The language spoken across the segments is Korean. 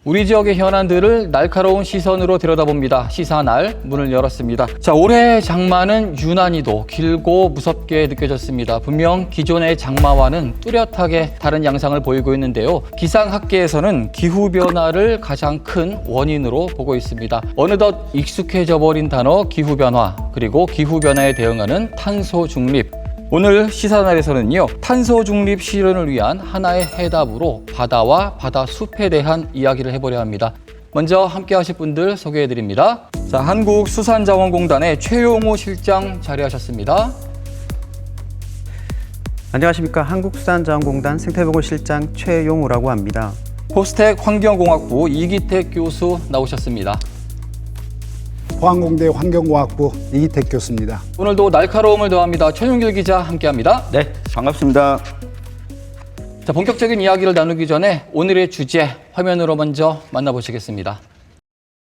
우리 지역의 현안들을 날카로운 시선으로 들여다봅니다. 시사날 문을 열었습니다. 자, 올해 장마는 유난히도 길고 무섭게 느껴졌습니다. 분명 기존의 장마와는 뚜렷하게 다른 양상을 보이고 있는데요. 기상학계에서는 기후변화를 가장 큰 원인으로 보고 있습니다. 어느덧 익숙해져 버린 단어 기후변화, 그리고 기후변화에 대응하는 탄소 중립. 오늘 시사날에서는요, 탄소 중립 실현을 위한 하나의 해답으로 바다와 바다 숲에 대한 이야기를 해보려 합니다. 먼저 함께 하실 분들 소개해 드립니다. 자, 한국수산자원공단의 최용호 실장 자리하셨습니다. 안녕하십니까. 한국수산자원공단 생태보건실장 최용호라고 합니다. 포스텍 환경공학부 이기택 교수 나오셨습니다. 포항공대 환경공학부 이기택 교수입니다. 오늘도 날카로움을 더합니다. 최용길 기자 함께합니다. 네, 반갑습니다. 자, 본격적인 이야기를 나누기 전에 오늘의 주제 화면으로 먼저 만나보시겠습니다.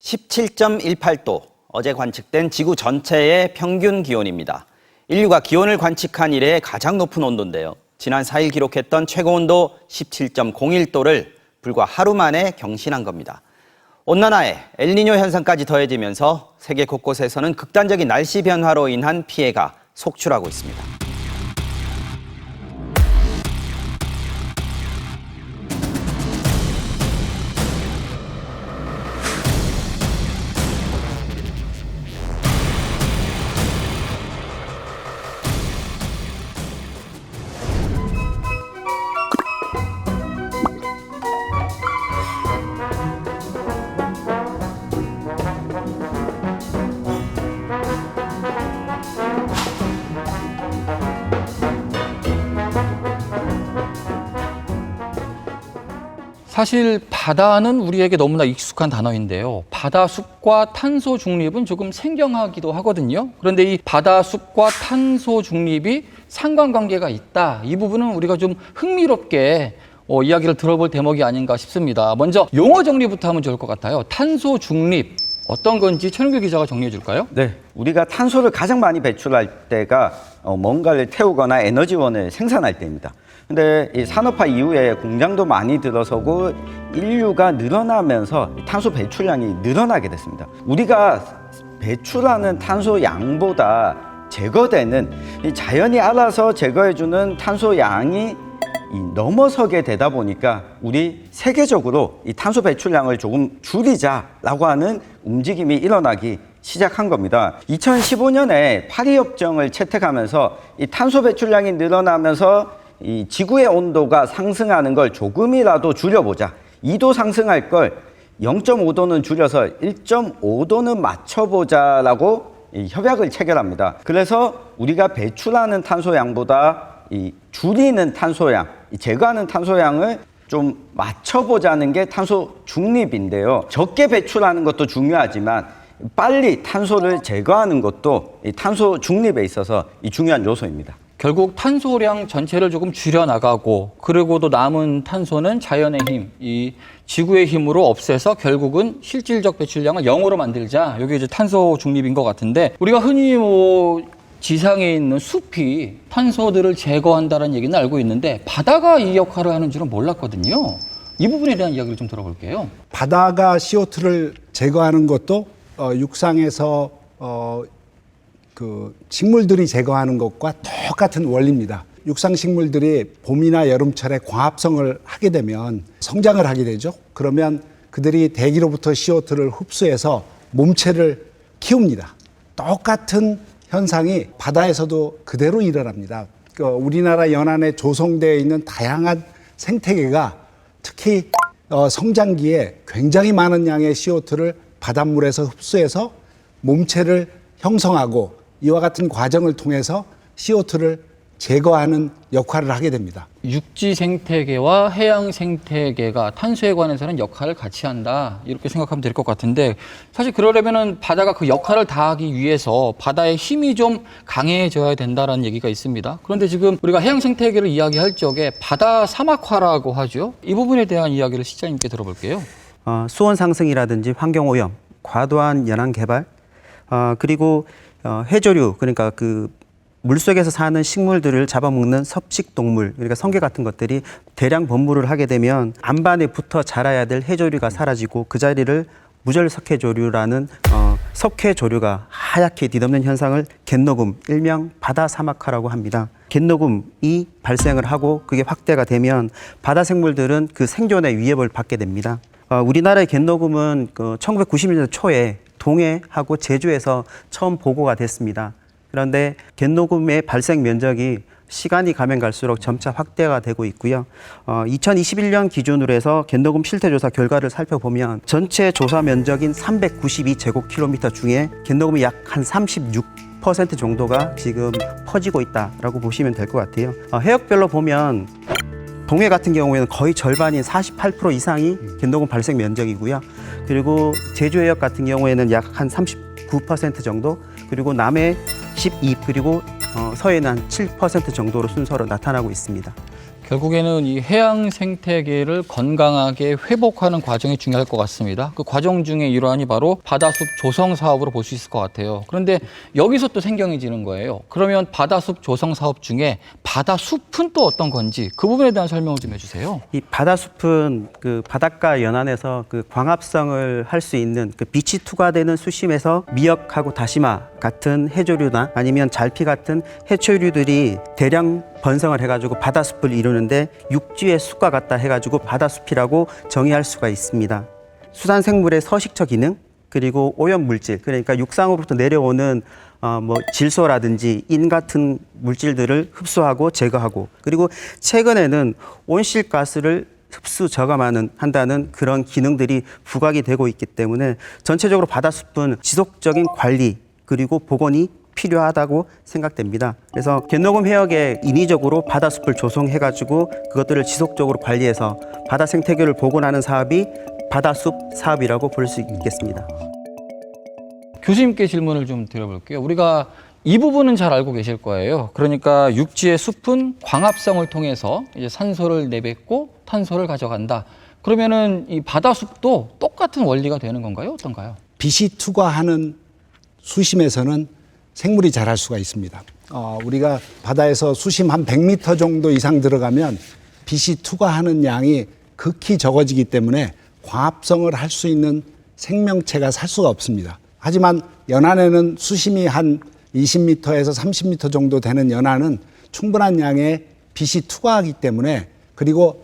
17.18도, 어제 관측된 지구 전체의 평균 기온입니다. 인류가 기온을 관측한 이래 가장 높은 온도인데요. 지난 4일 기록했던 최고온도 17.01도를 불과 하루 만에 경신한 겁니다. 온난화에 엘니뇨 현상까지 더해지면서 세계 곳곳에서는 극단적인 날씨 변화로 인한 피해가 속출하고 있습니다. 사실 바다는 우리에게 너무나 익숙한 단어인데요. 바다 숲과 탄소 중립은 조금 생경하기도 하거든요. 그런데 이 바다 숲과 탄소 중립이 상관관계가 있다. 이 부분은 우리가 좀 흥미롭게 이야기를 들어볼 대목이 아닌가 싶습니다. 먼저 용어 정리부터 하면 좋을 것 같아요. 탄소 중립 어떤 건지 최용길 기자가 정리해 줄까요? 네, 우리가 탄소를 가장 많이 배출할 때가 뭔가를 태우거나 에너지원을 생산할 때입니다. 근데 이 산업화 이후에 공장도 많이 들어서고 인류가 늘어나면서 탄소 배출량이 늘어나게 됐습니다. 우리가 배출하는 탄소 양보다 제거되는 이 자연이 알아서 제거해주는 탄소 양이 넘어서게 되다 보니까 우리 세계적으로 이 탄소 배출량을 조금 줄이자라고 하는 움직임이 일어나기 시작한 겁니다. 2015년에 파리 협정을 채택하면서 이 탄소 배출량이 늘어나면서 이 지구의 온도가 상승하는 걸 조금이라도 줄여보자. 2도 상승할 걸 0.5도는 줄여서 1.5도는 맞춰보자라고 이 협약을 체결합니다. 그래서 우리가 배출하는 탄소양보다 이 줄이는 탄소양, 제거하는 탄소양을 좀 맞춰보자는 게 탄소 중립인데요. 적게 배출하는 것도 중요하지만 빨리 탄소를 제거하는 것도 이 탄소 중립에 있어서 이 중요한 요소입니다. 결국 탄소량 전체를 조금 줄여나가고 그리고도 남은 탄소는 자연의 힘, 이 지구의 힘으로 없애서 결국은 실질적 배출량을 0으로 만들자. 이게 이제 탄소 중립인 것 같은데 우리가 흔히 지상에 있는 숲이 탄소들을 제거한다는 얘기는 알고 있는데 바다가 이 역할을 하는 줄은 몰랐거든요. 이 부분에 대한 이야기를 좀 들어볼게요. 바다가 CO2를 제거하는 것도 육상에서 식물들이 제거하는 것과 똑같은 원리입니다. 육상 식물들이 봄이나 여름철에 광합성을 하게 되면 성장을 하게 되죠. 그러면 그들이 대기로부터 CO2를 흡수해서 몸체를 키웁니다. 똑같은 현상이 바다에서도 그대로 일어납니다. 우리나라 연안에 조성되어 있는 다양한 생태계가 특히 성장기에 굉장히 많은 양의 CO2를 바닷물에서 흡수해서 몸체를 형성하고 이와 같은 과정을 통해서 CO2를 제거하는 역할을 하게 됩니다. 육지 생태계와 해양 생태계가 탄소에 관해서는 역할을 같이 한다. 이렇게 생각하면 될 것 같은데 사실 그러려면은 바다가 그 역할을 다하기 위해서 바다의 힘이 좀 강해져야 된다는 얘기가 있습니다. 그런데 지금 우리가 해양 생태계를 이야기할 적에 바다 사막화라고 하죠. 이 부분에 대한 이야기를 실장님께 들어볼게요. 수온 상승이라든지 환경 오염, 과도한 연안 개발, 그리고 해조류, 그러니까 그 물속에서 사는 식물들을 잡아먹는 섭식동물, 그러니까 성게 같은 것들이 대량 번물을 하게 되면 안반에 붙어 자라야 될 해조류가 사라지고 그 자리를 무절석회조류라는 석회조류가 하얗게 뒤덮는 현상을 갯녹음, 일명 바다 사막화라고 합니다. 갯녹음이 발생을 하고 그게 확대가 되면 바다 생물들은 그 생존의 위협을 받게 됩니다. 우리나라의 갯녹음은 1990년대 초에 동해하고 제주에서 처음 보고가 됐습니다. 그런데 갯녹음의 발생 면적이 시간이 가면 갈수록 점차 확대가 되고 있고요. 2021년 기준으로 해서 갯녹음 실태조사 결과를 살펴보면 전체 조사 면적인 392제곱킬로미터 중에 갯녹음이 약 한 36% 정도가 지금 퍼지고 있다라고 보시면 될 것 같아요. 해역별로 보면 동해 같은 경우에는 거의 절반인 48% 이상이 갯녹음 발생 면적이고요. 그리고 제주 해역 같은 경우에는 약 한 39% 정도, 그리고 남해 12, 그리고 서해는 한 7% 정도로 순서로 나타나고 있습니다. 결국에는 이 해양 생태계를 건강하게 회복하는 과정이 중요할 것 같습니다. 그 과정 중에 일환이 바로 바다숲 조성 사업으로 볼 수 있을 것 같아요. 그런데 여기서 또 생경해지는 거예요. 그러면 바다숲 조성 사업 중에 바다숲은 또 어떤 건지 그 부분에 대한 설명을 좀 해주세요. 이 바다숲은 그 바닷가 연안에서 그 광합성을 할 수 있는 그 빛이 투과되는 수심에서 미역하고 다시마 같은 해조류나 아니면 잘피 같은 해초류들이 대량 번성을 해가지고 바다숲을 이루는데 육지의 숲과 같다 해가지고 바다숲이라고 정의할 수가 있습니다. 수산생물의 서식처 기능, 그리고 오염물질, 그러니까 육상으로부터 내려오는 질소라든지 인 같은 물질들을 흡수하고 제거하고, 그리고 최근에는 온실가스를 흡수 저감한다는 그런 기능들이 부각이 되고 있기 때문에 전체적으로 바다숲은 지속적인 관리 그리고 복원이 필요하다고 생각됩니다. 그래서 갯녹음 해역에 인위적으로 바다숲을 조성해가지고 그것들을 지속적으로 관리해서 바다 생태계를 복원하는 사업이 바다숲 사업이라고 볼 수 있겠습니다. 교수님께 질문을 좀 드려볼게요. 우리가 이 부분은 잘 알고 계실 거예요. 그러니까 육지의 숲은 광합성을 통해서 이제 산소를 내뱉고 탄소를 가져간다. 그러면은 이 바다숲도 똑같은 원리가 되는 건가요? 어떤가요? 빛이 투과하는 수심에서는 생물이 자랄 수가 있습니다. 우리가 바다에서 수심 한 100m 정도 이상 들어가면 빛이 투과하는 양이 극히 적어지기 때문에 광합성을 할 수 있는 생명체가 살 수가 없습니다. 하지만 연안에는 수심이 한 20m에서 30m 정도 되는 연안은 충분한 양의 빛이 투과하기 때문에, 그리고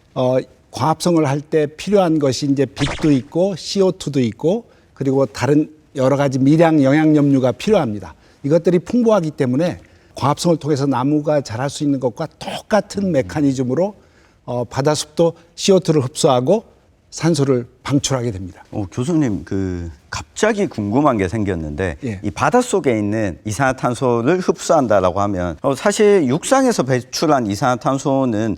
광합성을 할 때 필요한 것이 이제 빛도 있고 CO2도 있고 그리고 다른 여러 가지 미량 영양염류가 필요합니다. 이것들이 풍부하기 때문에 광합성을 통해서 나무가 자랄 수 있는 것과 똑같은 메커니즘으로 바다숲도 CO2를 흡수하고 산소를 방출하게 됩니다. 교수님, 갑자기 궁금한 게 생겼는데, 예. 이 바닷속에 있는 이산화탄소를 흡수한다라고 하면 사실 육상에서 배출한 이산화탄소는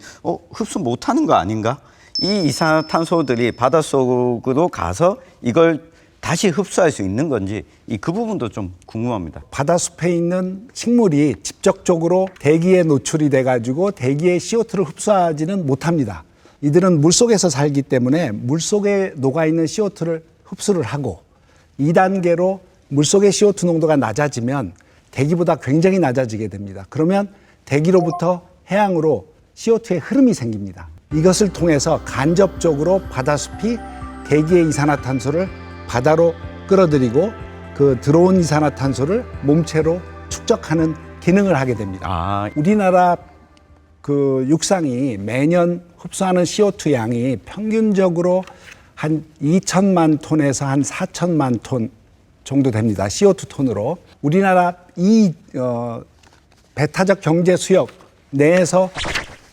흡수 못하는 거 아닌가? 이 이산화탄소들이 바닷속으로 가서 이걸 다시 흡수할 수 있는 건지 그 부분도 좀 궁금합니다. 바다숲에 있는 식물이 직접적으로 대기에 노출이 돼가지고 대기의 CO2를 흡수하지는 못합니다. 이들은 물속에서 살기 때문에 물속에 녹아있는 CO2를 흡수를 하고 2단계로 물속의 CO2 농도가 낮아지면 대기보다 굉장히 낮아지게 됩니다. 그러면 대기로부터 해양으로 CO2의 흐름이 생깁니다. 이것을 통해서 간접적으로 바다숲이 대기의 이산화탄소를 바다로 끌어들이고 그 들어온 이산화탄소를 몸체로 축적하는 기능을 하게 됩니다. 우리나라 그 육상이 매년 흡수하는 CO2 양이 평균적으로 한 2천만 톤에서 한 4천만 톤 정도 됩니다. CO2 톤으로. 우리나라 이 배타적 경제 수역 내에서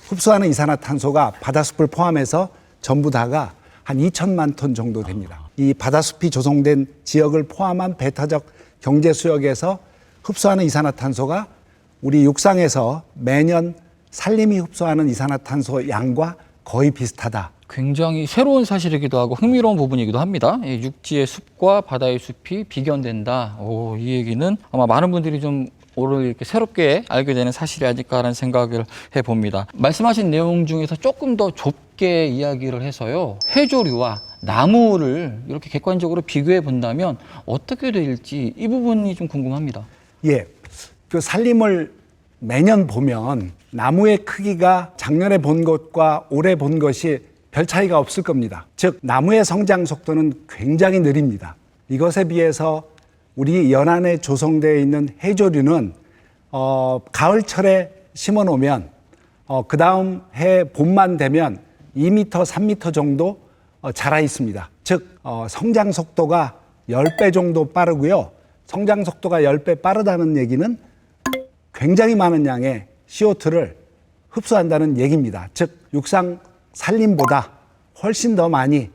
흡수하는 이산화탄소가 바다숲을 포함해서 전부 다가 한 2천만 톤 정도 됩니다. 이 바다숲이 조성된 지역을 포함한 배타적 경제 수역에서 흡수하는 이산화탄소가 우리 육상에서 매년 산림이 흡수하는 이산화탄소 양과 거의 비슷하다. 굉장히 새로운 사실이기도 하고 흥미로운 부분이기도 합니다. 육지의 숲과 바다의 숲이 비견된다. 이 얘기는 아마 많은 분들이 좀 오늘 이렇게 새롭게 알게 되는 사실이 아닐까라는 생각을 해봅니다. 말씀하신 내용 중에서 조금 더 좁게 이야기를 해서요. 해조류와 나무를 이렇게 객관적으로 비교해 본다면 어떻게 될지 이 부분이 좀 궁금합니다. 예, 그 산림을 매년 보면 나무의 크기가 작년에 본 것과 올해 본 것이 별 차이가 없을 겁니다. 즉 나무의 성장 속도는 굉장히 느립니다. 이것에 비해서 우리 연안에 조성되어 있는 해조류는 가을철에 심어 놓으면 그 다음 해 봄만 되면 2m, 3m 정도 자라 있습니다. 즉 성장 속도가 10배 정도 빠르고요. 성장 속도가 10배 빠르다는 얘기는 굉장히 많은 양의 CO2를 흡수한다는 얘기입니다. 즉 육상 산림보다 훨씬 더 많이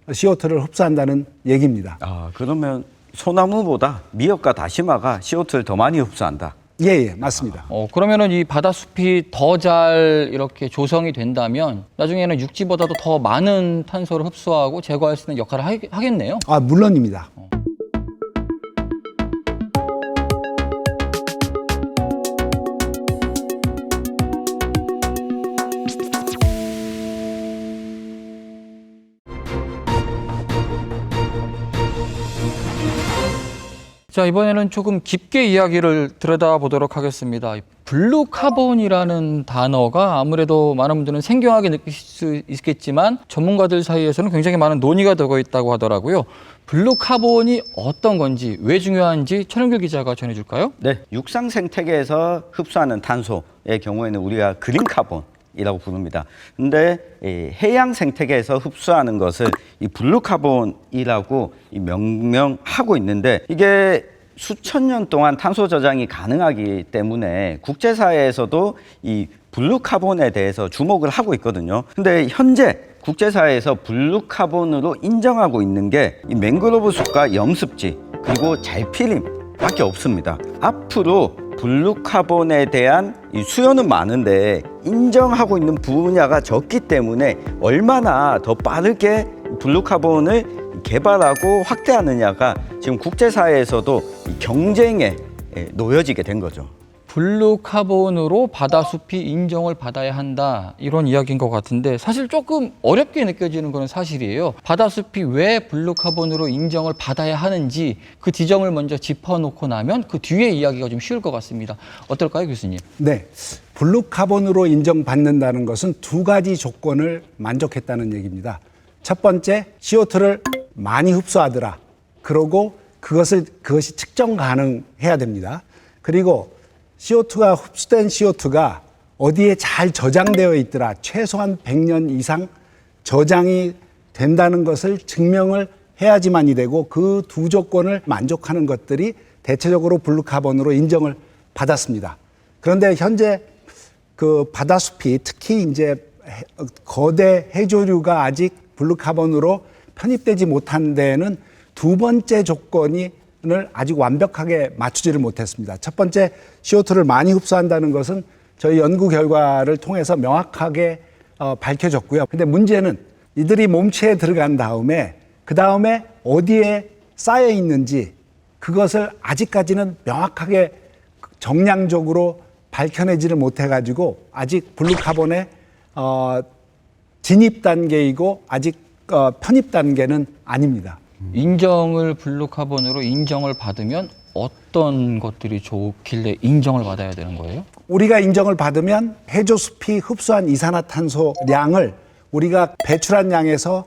CO2를 흡수한다는 얘기입니다. 아, 그러면 소나무보다 미역과 다시마가 CO2를 더 많이 흡수한다. 예, 맞습니다. 그러면은 이 바다숲이 더 잘 이렇게 조성이 된다면 나중에는 육지보다도 더 많은 탄소를 흡수하고 제거할 수 있는 역할을 하겠네요. 아, 물론입니다. 자, 이번에는 조금 깊게 이야기를 들여다보도록 하겠습니다. 블루카본이라는 단어가 아무래도 많은 분들은 생경하게 느낄 수 있겠지만 전문가들 사이에서는 굉장히 많은 논의가 되고 있다고 하더라고요. 블루카본이 어떤 건지, 왜 중요한지 천영길 기자가 전해줄까요? 네, 육상 생태계에서 흡수하는 탄소의 경우에는 우리가 그린카본이라고 부릅니다. 근데 해양 생태계에서 흡수하는 것을 이 블루카본이라고 명명하고 있는데, 이게 수천 년 동안 탄소 저장이 가능하기 때문에 국제사회에서도 이 블루카본에 대해서 주목을 하고 있거든요. 근데 현재 국제사회에서 블루카본으로 인정하고 있는 게 이 맹그로브 숲과 염습지 그리고 잘피림밖에 없습니다. 앞으로 블루카본에 대한 이 수요는 많은데 인정하고 있는 분야가 적기 때문에 얼마나 더 빠르게 블루카본을 개발하고 확대하느냐가 지금 국제사회에서도 이 경쟁에 놓여지게 된 거죠. 블루카본으로 바다숲이 인정을 받아야 한다, 이런 이야기인 것 같은데 사실 조금 어렵게 느껴지는 건 사실이에요. 바다숲이 왜 블루카본으로 인정을 받아야 하는지 그 지점을 먼저 짚어놓고 나면 그 뒤에 이야기가 좀 쉬울 것 같습니다. 어떨까요, 교수님? 네, 블루카본으로 인정받는다는 것은 두 가지 조건을 만족했다는 얘기입니다. 첫 번째, CO2를 많이 흡수하더라. 그러고 그것이 측정 가능해야 됩니다. 그리고 CO2가 흡수된 CO2가 어디에 잘 저장되어 있더라. 최소한 100년 이상 저장이 된다는 것을 증명을 해야지만이 되고, 그 두 조건을 만족하는 것들이 대체적으로 블루카본으로 인정을 받았습니다. 그런데 현재 그 바다숲이 특히 이제 거대 해조류가 아직 블루카본으로 편입되지 못한 데에는 두 번째 조건을 아직 완벽하게 맞추지를 못했습니다. 첫 번째, CO2를 많이 흡수한다는 것은 저희 연구 결과를 통해서 명확하게 밝혀졌고요. 근데 문제는 이들이 몸체에 들어간 다음에 그 다음에 어디에 쌓여 있는지 그것을 아직까지는 명확하게 정량적으로 밝혀내지를 못해가지고 아직 블루카본의 진입 단계이고 아직 편입 단계는 아닙니다. 인정을 블루카본으로 인정을 받으면 어떤 것들이 좋길래 인정을 받아야 되는 거예요? 우리가 인정을 받으면 해조숲이 흡수한 이산화탄소량을 우리가 배출한 양에서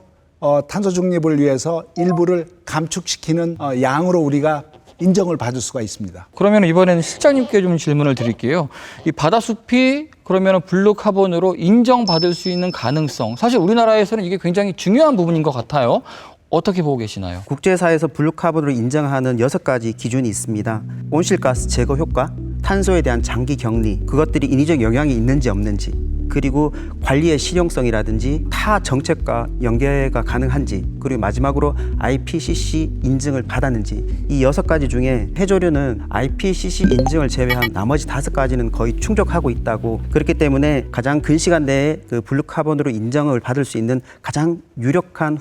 탄소 중립을 위해서 일부를 감축시키는 양으로 우리가 인정을 받을 수가 있습니다. 그러면 이번에는 실장님께 좀 질문을 드릴게요. 이 바다숲이 그러면 블루카본으로 인정받을 수 있는 가능성, 사실 우리나라에서는 이게 굉장히 중요한 부분인 것 같아요. 어떻게 보고 계시나요? 국제사회에서 블루카본으로 인정하는 6가지 기준이 있습니다. 온실가스 제거 효과, 탄소에 대한 장기 격리, 그것들이 인위적 영향이 있는지 없는지, 그리고 관리의 실용성이라든지 타 정책과 연계가 가능한지, 그리고 마지막으로 IPCC 인증을 받았는지, 이 6가지 중에 해조류는 IPCC 인증을 제외한 나머지 5가지는 거의 충족하고 있다고, 그렇기 때문에 가장 근시간 내에 그 블루카본으로 인정을 받을 수 있는 가장 유력한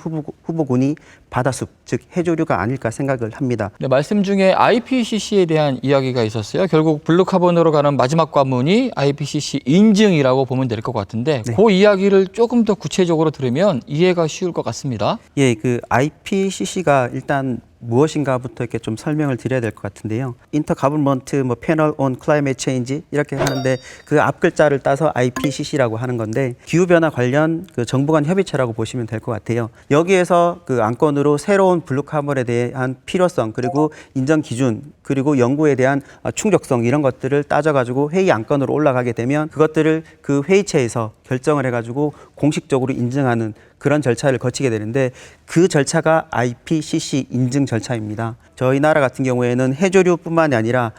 후보군이 바다숲, 즉 해조류가 아닐까 생각을 합니다. 네, 말씀 중에 IPCC에 대한 이야기가 있었어요. 결국 블루카본으로 가는 마지막 관문이 IPCC 인증이라고 보면 될 것 같은데, 네. 그 이야기를 조금 더 구체적으로 들으면 이해가 쉬울 것 같습니다. 예, 그 IPCC가 일단 무엇인가부터 이렇게 좀 설명을 드려야 될 것 같은데요. 인터가버먼트 패널 온 클라이메이트 체인지 이렇게 하는데 그 앞 글자를 따서 IPCC라고 하는 건데 기후 변화 관련 그 정부 간 협의체라고 보시면 될 것 같아요. 여기에서 그 안건으로 새로운 블루카본에 대한 필요성 그리고 인정 기준 그리고 연구에 대한 충족성 이런 것들을 따져가지고 회의 안건으로 올라가게 되면 그것들을 그 회의체에서 결정을 해가지고 공식적으로 인증하는 그런 절차를 거치게 되는데 그 절차가 IPCC 인증 절차입니다. 저희 나라 같은 경우에는 해조류뿐만이 아니라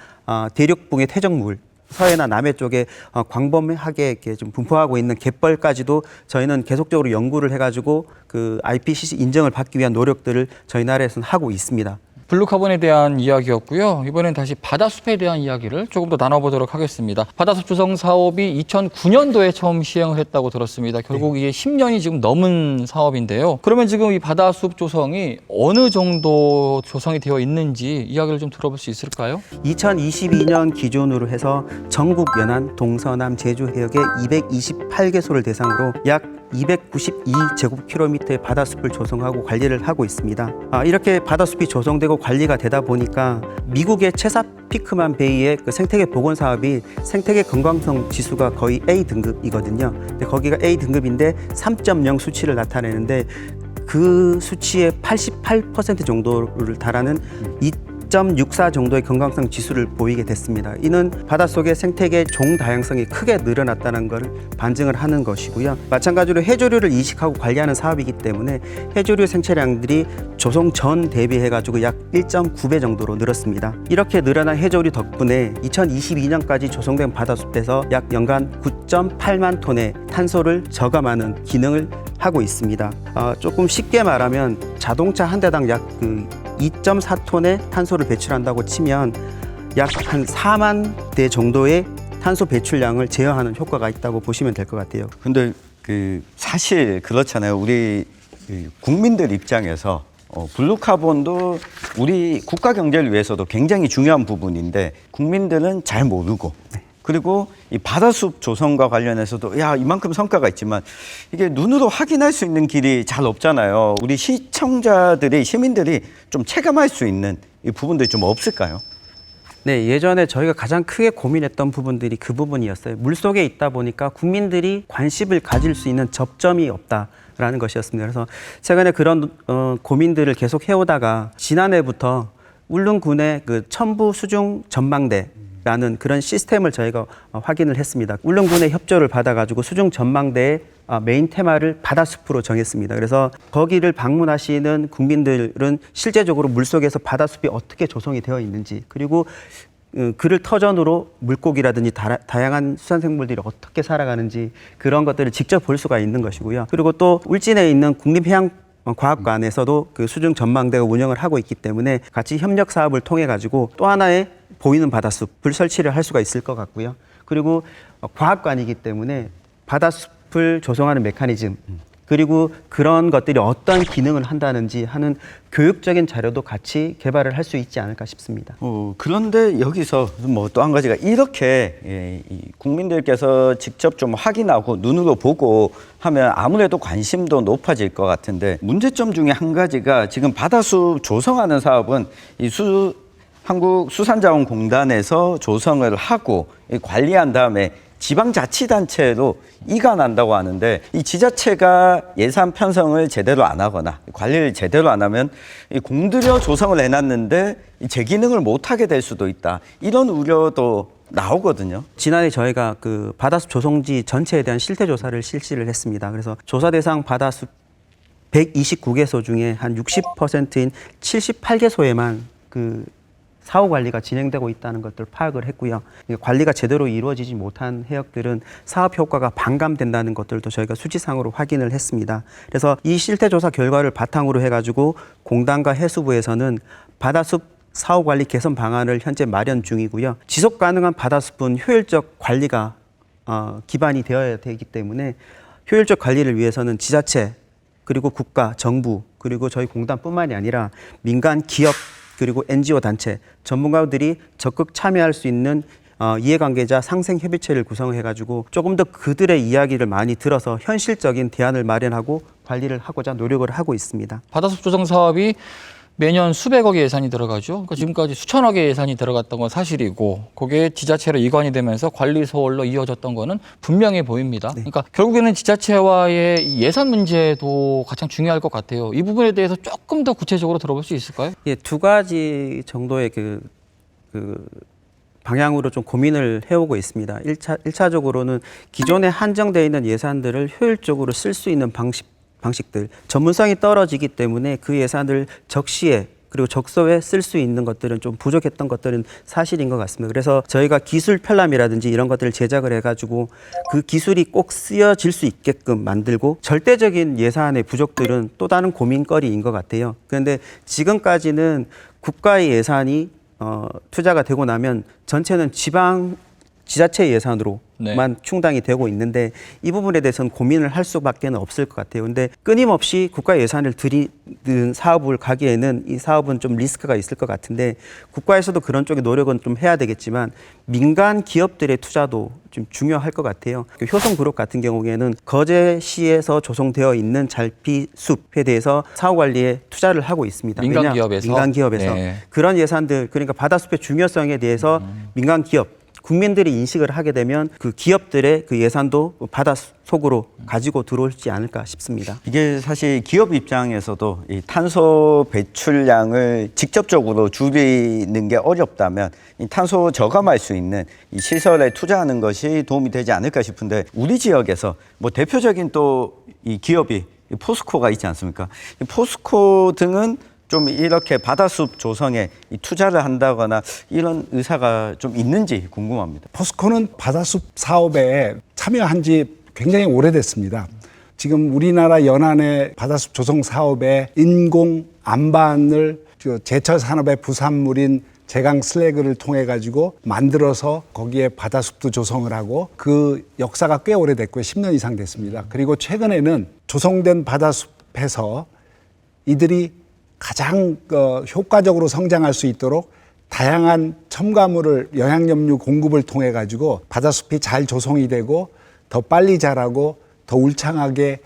대륙붕의 퇴적물 서해나 남해 쪽에 광범하게 이렇게 좀 분포하고 있는 갯벌까지도 저희는 계속적으로 연구를 해가지고 그 IPCC 인정을 받기 위한 노력들을 저희 나라에서는 하고 있습니다. 블루카본에 대한 이야기였고요. 이번엔 다시 바다숲에 대한 이야기를 조금 더 나눠보도록 하겠습니다. 바다숲 조성 사업이 2009년도에 처음 시행을 했다고 들었습니다. 결국 이게 10년이 지금 넘은 사업인데요. 그러면 지금 이 바다숲 조성이 어느 정도 조성이 되어 있는지 이야기를 좀 들어볼 수 있을까요? 2022년 기준으로 해서 전국 연안 동서남 제주 해역의 228개소를 대상으로 약 292제곱킬로미터의 바다숲을 조성하고 관리를 하고 있습니다. 이렇게 바다숲이 조성되고 관리가 되다 보니까 미국의 체사피크만 베이의 그 생태계 복원 사업이 생태계 건강성 지수가 거의 A 등급이거든요. 근데 거기가 A 등급인데 3.0 수치를 나타내는데 그 수치의 88% 정도를 달하는 2.64 정도의 건강성 지수를 보이게 됐습니다. 이는 바닷속의 생태계 종 다양성이 크게 늘어났다는 것을 반증을 하는 것이고요. 마찬가지로 해조류를 이식하고 관리하는 사업이기 때문에 해조류 생체량들이 조성 전 대비해가지고 약 1.9배 정도로 늘었습니다. 이렇게 늘어난 해조류 덕분에 2022년까지 조성된 바다숲에서 약 연간 9.8만 톤의 탄소를 저감하는 기능을 하고 있습니다. 조금 쉽게 말하면 자동차 한 대당 약 2.4톤의 탄소를 배출한다고 치면 약 한 4만 대 정도의 탄소 배출량을 제어하는 효과가 있다고 보시면 될 것 같아요. 근데 사실 그렇잖아요. 우리 국민들 입장에서 블루카본도 우리 국가 경제를 위해서도 굉장히 중요한 부분인데 국민들은 잘 모르고 그리고 이 바다숲 조성과 관련해서도 이만큼 성과가 있지만 이게 눈으로 확인할 수 있는 길이 잘 없잖아요. 우리 시민들이 좀 체감할 수 있는 이 부분들이 좀 없을까요? 네, 예전에 저희가 가장 크게 고민했던 부분들이 그 부분이었어요. 물속에 있다 보니까 국민들이 관심을 가질 수 있는 접점이 없다라는 것이었습니다. 그래서 최근에 그런 고민들을 계속 해오다가 지난해부터 울릉군의 그 첨부 수중 전망대 라는 그런 시스템을 저희가 확인을 했습니다. 울릉군의 협조를 받아가지고 수중 전망대의 메인 테마를 바다숲으로 정했습니다. 그래서 거기를 방문하시는 국민들은 실제적으로 물속에서 바다숲이 어떻게 조성이 되어 있는지 그리고 그를 터전으로 물고기라든지 다양한 수산생물들이 어떻게 살아가는지 그런 것들을 직접 볼 수가 있는 것이고요. 그리고 또 울진에 있는 국립해양과학관에서도 그 수중 전망대가 운영을 하고 있기 때문에 같이 협력 사업을 통해 가지고 또 하나의 보이는 바다숲을 설치를 할 수가 있을 것 같고요. 그리고 과학관이기 때문에 바다숲을 조성하는 메커니즘 그리고 그런 것들이 어떤 기능을 한다는지 하는 교육적인 자료도 같이 개발을 할 수 있지 않을까 싶습니다. 그런데 여기서 또 한 가지가 이렇게 이 국민들께서 직접 좀 확인하고 눈으로 보고 하면 아무래도 관심도 높아질 것 같은데 문제점 중에 한 가지가 지금 바다숲 조성하는 사업은 한국수산자원공단에서 조성을 하고 관리한 다음에 지방자치단체로 이관한다고 하는데 이 지자체가 예산 편성을 제대로 안 하거나 관리를 제대로 안 하면 공들여 조성을 해놨는데 재기능을 못하게 될 수도 있다. 이런 우려도 나오거든요. 지난해 저희가 그 바다숲 조성지 전체에 대한 실태조사를 실시를 했습니다. 그래서 조사 대상 바다숲 129개소 중에 한 60%인 78개소에만 그 사후 관리가 진행되고 있다는 것들을 파악을 했고요. 관리가 제대로 이루어지지 못한 해역들은 사업 효과가 반감된다는 것들도 저희가 수치상으로 확인을 했습니다. 그래서 이 실태조사 결과를 바탕으로 해가지고 공단과 해수부에서는 바다숲 사후 관리 개선 방안을 현재 마련 중이고요. 지속 가능한 바다숲은 효율적 관리가 기반이 되어야 되기 때문에 효율적 관리를 위해서는 지자체 그리고 국가, 정부 그리고 저희 공단뿐만이 아니라 민간 기업 그리고 NGO 단체, 전문가들이 적극 참여할 수 있는 이해관계자 상생협의체를 구성해가지고 조금 더 그들의 이야기를 많이 들어서 현실적인 대안을 마련하고 관리를 하고자 노력을 하고 있습니다. 바다숲 조성 사업이 매년 수백억의 예산이 들어가죠. 그러니까 지금까지 수천억의 예산이 들어갔던 건 사실이고 그게 지자체로 이관이 되면서 관리 소홀로 이어졌던 거는 분명해 보입니다. 그러니까 결국에는 지자체와의 이 예산 문제도 가장 중요할 것 같아요. 이 부분에 대해서 조금 더 구체적으로 들어볼 수 있을까요? 예, 두 가지 정도의 그 방향으로 좀 고민을 해오고 있습니다. 일차적으로는 기존에 한정되어 있는 예산들을 효율적으로 쓸 수 있는 방식들, 전문성이 떨어지기 때문에 그 예산을 적시에 그리고 적소에 쓸 수 있는 것들은 좀 부족했던 것들은 사실인 것 같습니다. 그래서 저희가 기술 편람이라든지 이런 것들을 제작을 해가지고 그 기술이 꼭 쓰여질 수 있게끔 만들고 절대적인 예산의 부족들은 또 다른 고민거리인 것 같아요. 그런데 지금까지는 국가의 예산이 투자가 되고 나면 전체는 지자체 예산으로만 네. 충당이 되고 있는데 이 부분에 대해서는 고민을 할 수밖에 없을 것 같아요. 근데 끊임없이 국가 예산을 들이는 사업을 가기에는 이 사업은 좀 리스크가 있을 것 같은데 국가에서도 그런 쪽의 노력은 좀 해야 되겠지만 민간 기업들의 투자도 좀 중요할 것 같아요. 효성그룹 같은 경우에는 거제시에서 조성되어 있는 잘피숲에 대해서 사후 관리에 투자를 하고 있습니다. 민간 기업에서? 민간 기업에서 네. 그런 예산들 그러니까 바다숲의 중요성에 대해서 민간 기업 국민들이 인식을 하게 되면 그 기업들의 그 예산도 바다 속으로 가지고 들어올지 않을까 싶습니다. 이게 사실 기업 입장에서도 이 탄소 배출량을 직접적으로 줄이는 게 어렵다면 이 탄소 저감할 수 있는 이 시설에 투자하는 것이 도움이 되지 않을까 싶은데 우리 지역에서 뭐 대표적인 또 이 기업이 포스코가 있지 않습니까? 이 포스코 등은 좀 이렇게 바다숲 조성에 이 투자를 한다거나 이런 의사가 좀 있는지 궁금합니다. 포스코는 바다숲 사업에 참여한 지 굉장히 오래됐습니다. 지금 우리나라 연안의 바다숲 조성 사업에 인공 안반을 제철 산업의 부산물인 제강 슬래그를 통해 가지고 만들어서 거기에 바다숲도 조성을 하고 그 역사가 꽤 오래됐고요. 10년 이상 됐습니다. 그리고 최근에는 조성된 바다숲에서 이들이 가장 효과적으로 성장할 수 있도록 다양한 첨가물을 영양염류 공급을 통해 가지고 바다숲이 잘 조성이 되고 더 빨리 자라고 더 울창하게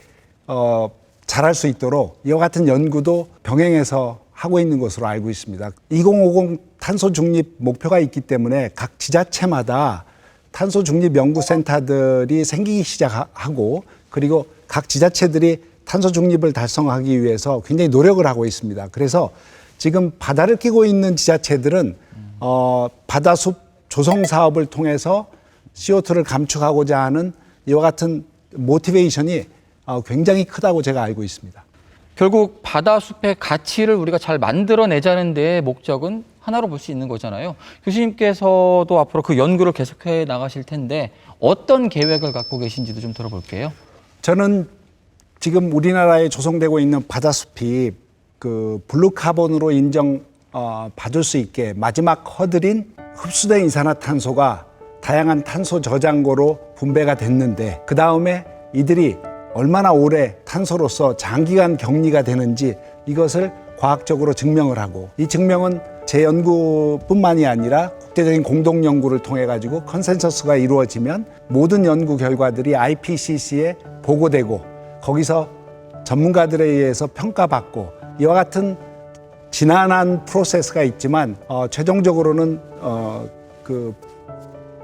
자랄 수 있도록 이와 같은 연구도 병행해서 하고 있는 것으로 알고 있습니다. 2050 탄소 중립 목표가 있기 때문에 각 지자체마다 탄소 중립 연구센터들이 생기기 시작하고 그리고 각 지자체들이 탄소 중립을 달성하기 위해서 굉장히 노력을 하고 있습니다. 그래서 지금 바다를 끼고 있는 지자체들은 바다숲 조성 사업을 통해서 CO2를 감축하고자 하는 이와 같은 모티베이션이 굉장히 크다고 제가 알고 있습니다. 결국 바다숲의 가치를 우리가 잘 만들어내자는 데의 목적은 하나로 볼 수 있는 거잖아요. 교수님께서도 앞으로 그 연구를 계속해 나가실 텐데 어떤 계획을 갖고 계신지도 좀 들어볼게요. 저는 지금 우리나라에 조성되고 있는 바다숲이 그 블루카본으로 받을 수 있게 마지막 허들인 흡수된 이산화탄소가 다양한 탄소 저장고로 분배가 됐는데 그 다음에 이들이 얼마나 오래 탄소로서 장기간 격리가 되는지 이것을 과학적으로 증명을 하고 이 증명은 제 연구뿐만이 아니라 국제적인 공동 연구를 통해 가지고 컨센서스가 이루어지면 모든 연구 결과들이 IPCC에 보고되고 거기서 전문가들에 의해서 평가받고 이와 같은 지난한 프로세스가 있지만 최종적으로는 그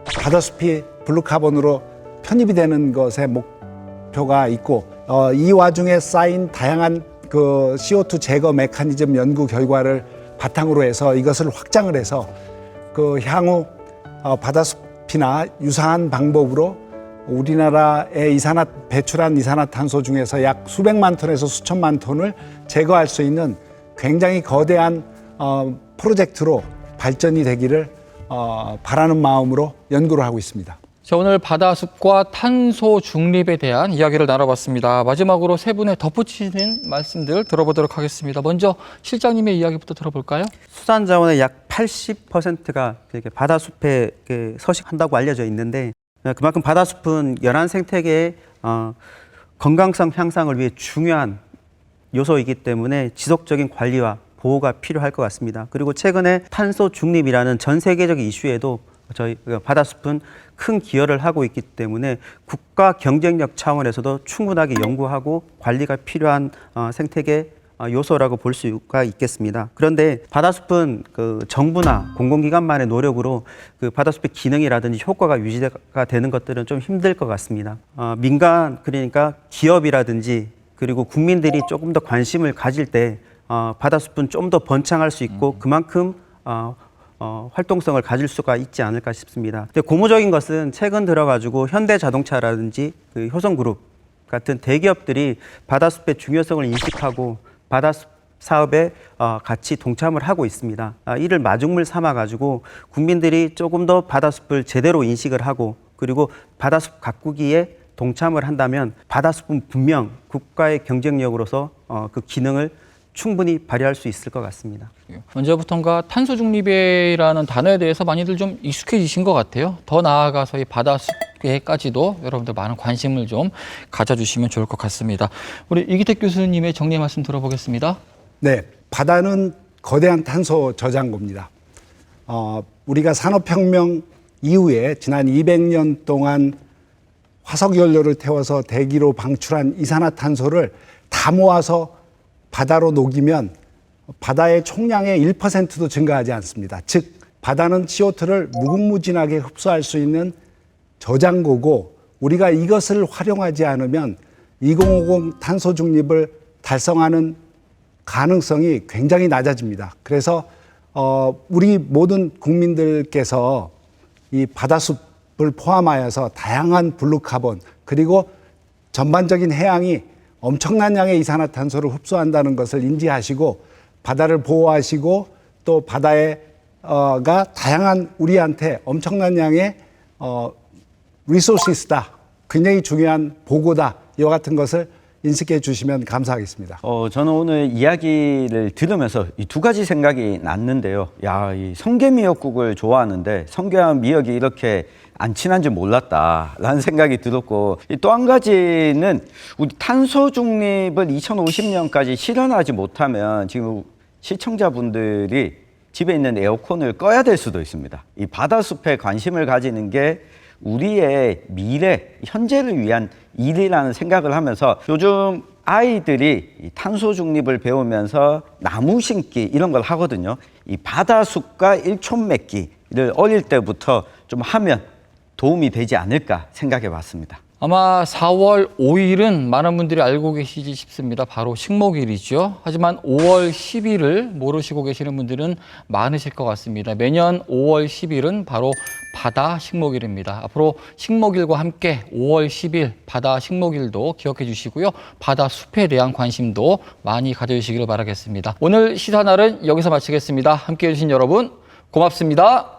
바다숲이 블루카본으로 편입이 되는 것에 목표가 있고 이 와중에 쌓인 다양한 그 CO2 제거 메커니즘 연구 결과를 바탕으로 해서 이것을 확장을 해서 그 향후 바다숲이나 유사한 방법으로 우리나라의 배출한 이산화탄소 중에서 약 수백만 톤에서 수천만 톤을 제거할 수 있는 굉장히 거대한 프로젝트로 발전이 되기를 바라는 마음으로 연구를 하고 있습니다. 자, 오늘 바다숲과 탄소 중립에 대한 이야기를 나눠봤습니다. 마지막으로 세 분의 덧붙이는 말씀들 들어보도록 하겠습니다. 먼저 실장님의 이야기부터 들어볼까요? 수산자원의 약 80%가 바다숲에 서식한다고 알려져 있는데 그만큼 바다숲은 연안 생태계의 건강성 향상을 위해 중요한 요소이기 때문에 지속적인 관리와 보호가 필요할 것 같습니다. 그리고 최근에 탄소 중립이라는 전 세계적 이슈에도 저희 바다숲은 큰 기여를 하고 있기 때문에 국가 경쟁력 차원에서도 충분하게 연구하고 관리가 필요한 생태계 요소라고 볼 수가 있겠습니다. 그런데 바다숲은 그 정부나 공공기관만의 노력으로 그 바다숲의 기능이라든지 효과가 유지가 되는 것들은 좀 힘들 것 같습니다. 민간 그러니까 기업이라든지 그리고 국민들이 조금 더 관심을 가질 때 바다숲은 좀 더 번창할 수 있고 그만큼 활동성을 가질 수가 있지 않을까 싶습니다. 근데 고무적인 것은 최근 들어가지고 현대자동차라든지 그 효성그룹 같은 대기업들이 바다숲의 중요성을 인식하고 바다숲 사업에 같이 동참을 하고 있습니다. 이를 마중물 삼아가지고 국민들이 조금 더 바다숲을 제대로 인식을 하고 그리고 바다숲 가꾸기에 동참을 한다면 바다숲은 분명 국가의 경쟁력으로서 그 기능을 충분히 발휘할 수 있을 것 같습니다. 언제부턴가 탄소 중립이라는 단어에 대해서 많이들 좀 익숙해지신 것 같아요. 더 나아가서 이 바다숲에까지도 여러분들 많은 관심을 좀 가져주시면 좋을 것 같습니다. 우리 이기택 교수님의 정리 말씀 들어보겠습니다. 네, 바다는 거대한 탄소 저장고입니다. 우리가 산업혁명 이후에 지난 200년 동안 화석연료를 태워서 대기로 방출한 이산화탄소를 다 모아서 바다로 녹이면 바다의 총량의 1%도 증가하지 않습니다. 즉 바다는 CO2를 무궁무진하게 흡수할 수 있는 저장고고 우리가 이것을 활용하지 않으면 2050 탄소 중립을 달성하는 가능성이 굉장히 낮아집니다. 그래서 우리 모든 국민들께서 이 바다숲을 포함하여서 다양한 블루카본 그리고 전반적인 해양이 엄청난 양의 이산화탄소를 흡수한다는 것을 인지하시고 바다를 보호하시고 또 바다가 다양한 우리한테 엄청난 양의 리소시스다. 굉장히 중요한 보고다. 이와 같은 것을 인식해 주시면 감사하겠습니다. 저는 오늘 이야기를 들으면서 이 두 가지 생각이 났는데요. 야, 이 성게미역국을 좋아하는데 성게와 미역이 이렇게 안 친한 줄 몰랐다라는 생각이 들었고 또 한 가지는 우리 탄소 중립을 2050년까지 실현하지 못하면 지금 시청자분들이 집에 있는 에어컨을 꺼야 될 수도 있습니다. 이 바다숲에 관심을 가지는 게 우리의 미래, 현재를 위한 일이라는 생각을 하면서 요즘 아이들이 이 탄소 중립을 배우면서 나무 심기 이런 걸 하거든요. 이 바다숲과 일촌 맺기를 어릴 때부터 좀 하면 도움이 되지 않을까 생각해 봤습니다. 아마 4월 5일은 많은 분들이 알고 계시지 싶습니다. 바로 식목일이죠. 하지만 5월 10일을 모르시고 계시는 분들은 많으실 것 같습니다. 매년 5월 10일은 바로 바다 식목일입니다. 앞으로 식목일과 함께 5월 10일 바다 식목일도 기억해 주시고요. 바다 숲에 대한 관심도 많이 가져주시기를 바라겠습니다. 오늘 시사날은 여기서 마치겠습니다. 함께해 주신 여러분 고맙습니다.